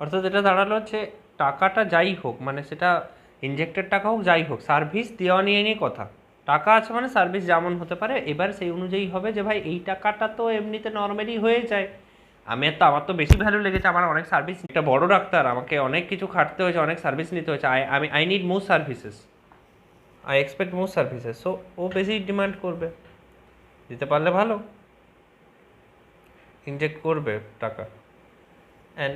অর্থাৎ এটা দাঁড়ালো হচ্ছে টাকাটা যাই হোক, মানে সেটা ইনজেক্টেড টাকা হোক যাই হোক, সার্ভিস দেওয়া নিয়ে নিয়ে কথা। টাকা আছে মানে সার্ভিস যেমন হতে পারে, এবার সেই অনুযায়ী হবে যে ভাই এই টাকাটা তো এমনিতে নর্মালি হয়ে যায়। আমার তো বেশি ভ্যালু লেগেছে, আমার অনেক সার্ভিস, একটা বড় ডাক্তার, আমাকে অনেক কিছু খাটতে হয়েছে, অনেক সার্ভিস নিতে হয়েছে, I need more services, I expect more services. So ও বেশি ডিমান্ড করবে, দিতে পারলে ভালো, ইনজেক্ট করবে টাকা। অ্যান্ড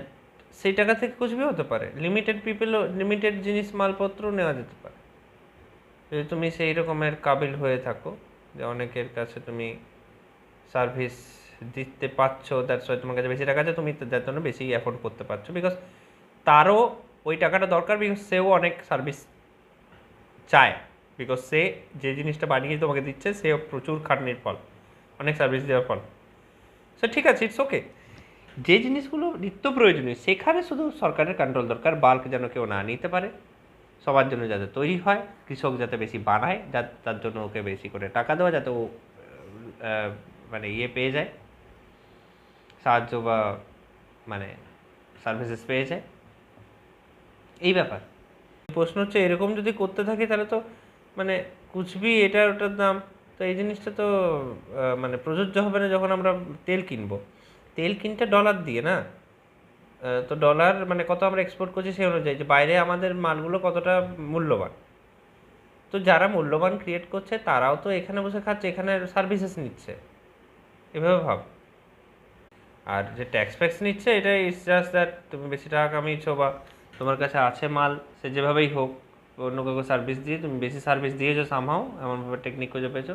সেই টাকা থেকে কিছু হতে পারে, লিমিটেড পিপলও লিমিটেড জিনিস মালপত্র নেওয়া যেতে পারে, যদি তুমি সেই রকমের কাবিল হয়ে থাকো যে অনেকের কাছে তুমি সার্ভিস দিতে পারছো, দ্যাটস ওয়াই তোমার কাছে বেশি টাকা আছে, তুমি যার জন্য বেশি অ্যাফোর্ড করতে পারছো, বিকজ তারও ওই টাকাটা দরকার, বিকজ সেও অনেক সার্ভিস চায়, বিকজ সে যে জিনিসটা বানিয়ে তোমাকে দিচ্ছে সে প্রচুর খাটনির ফল, অনেক সার্ভিস দেওয়ার ফল। সো ঠিক আছে, ইটস ওকে। যে জিনিসগুলো নিত্য প্রয়োজনীয় সেখানে শুধু সরকারের কন্ট্রোল দরকার, বাল্ক যেন কেউ না নিতে পারে, সবার জন্য যাতে তৈরি হয়, কৃষক যাতে বেশি বানায়, তার জন্য ওকে বেশি করে টাকা দেওয়া, যাতে ও মানে পেয়ে যায়, সাহায্য বা মানে সার্ভিসেস পেয়ে যায়, এই ব্যাপার। প্রশ্ন হচ্ছে এরকম যদি করতে থাকি তাহলে তো মানে কুচবি এটার ওটার দাম, তো এই জিনিসটা তো মানে প্রযোজ্য হবে না। যখন আমরা তেল কিনবো, তেল কিনতে ডলার দিয়ে না, তো ডলার মানে কত আমরা এক্সপোর্ট করছি সেই অনুযায়ী যে বাইরে আমাদের মালগুলো কতটা মূল্যবান, তো যারা মূল্যবান ক্রিয়েট করছে তারাও তো এখানে বসে খাচ্ছে, এখানে সার্ভিসেস নিচ্ছে, এভাবে ভাব। আর যে ট্যাক্স ফ্যাক্স নিচ্ছে এটা ইটস জাস্ট দ্যাট তুমি বেশি টাকা কামিয়েছো বা তোমার কাছে আছে মাল, সে যেভাবেই হোক অন্য কাউকে সার্ভিস দিয়ে তুমি বেশি সার্ভিস দিয়েছো সামহাও, এমনভাবে টেকনিক খুঁজে পেয়েছো,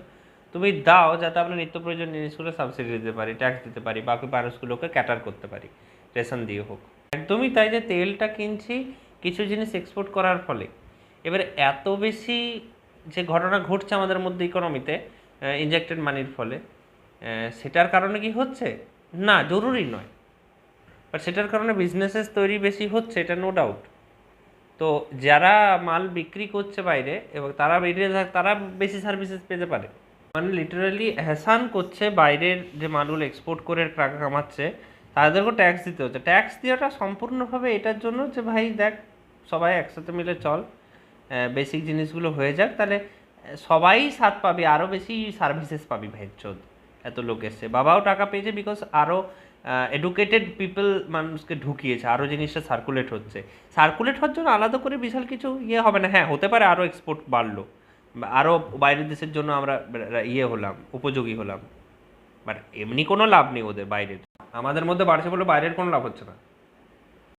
তুমি দাও যাতে আমরা নিত্য প্রয়োজন জিনিসগুলো সাবসিডি দিতে পারি, ট্যাক্স দিতে পারি, বাকি মানুষগুলোকে ক্যাটার করতে পারি, রেশন দিয়ে হোক। একদমই তাই, যে তেলটা কিনছি কিছু জিনিস এক্সপোর্ট করার ফলে, এবার এত বেশি যে ঘটনা ঘটছে আমাদের মধ্যে ইকোনমিতে ইনজেক্টেড মানির ফলে, সেটার কারণে কি হচ্ছে না জরুরি নয়, বাট সেটার কারণে বিজনেসেস তৈরি বেশি হচ্ছে, এটা নো ডাউট। তো যারা মাল বিক্রি করছে বাইরে এবং তারা বাইরে তারা বেশি সার্ভিসেস পেতে পারে, মানে লিটারালি হ্যাসান করছে বাইরের যে মালগুলো এক্সপোর্ট করে টাকা কামাচ্ছে, তাদেরকেও ট্যাক্স দিতে হচ্ছে। ট্যাক্স দেওয়াটা সম্পূর্ণভাবে এটার জন্য যে ভাই দেখ সবাই একসাথে মিলে চল, বেসিক জিনিসগুলো হয়ে যাক, তাহলে সবাই স্বাদ পাবি, আরও বেশি সার্ভিসেস পাবি। ভাই চোদ এত লোক এসছে, বাবাও টাকা পেয়েছে বিকজ আরও এডুকেটেড পিপল মানুষকে ঢুকিয়েছে, আরও জিনিসটা সার্কুলেট হচ্ছে। সার্কুলেট হওয়ার জন্য আলাদা করে বিশাল কিছু হবে না, হ্যাঁ হতে পারে আরও এক্সপোর্ট বাড়লো, আরও বাইরের দেশের জন্য আমরা হলাম, উপযোগী হলাম, বাট এমনি কোনো লাভ নেই ওদের বাইরের, আমাদের মধ্যে বাড়ছে বলে বাইরের কোনো লাভ হচ্ছে না।